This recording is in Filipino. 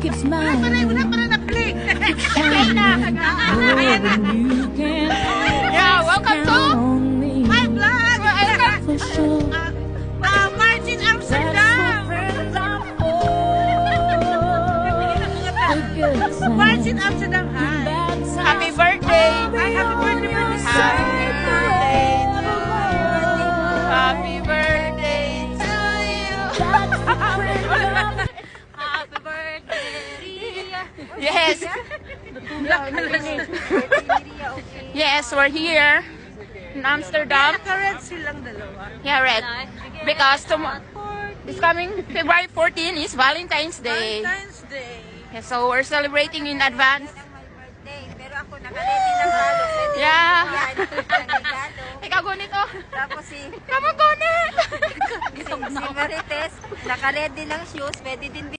keep smiling. Wala pa na play. Yeah, welcome to My vlog. For sure. Martin Amsterdam. Martin Amsterdam. Happy birthday. Hi, happy birthday, birthday. Happy birthday to you. Happy birthday, Yes. Yes, we're here in Amsterdam. Naka-red silang dalawa. Yeah, red. Because this coming February 14 is Valentine's Day. Valentine's Day. Yeah, so we're celebrating in advance. Pero ako naka-ready ng halo. Yeah. Regalo. Ikaw gunito. Tapos si Kamu gunit. Marites, naka-ready ng shoes. Pwede din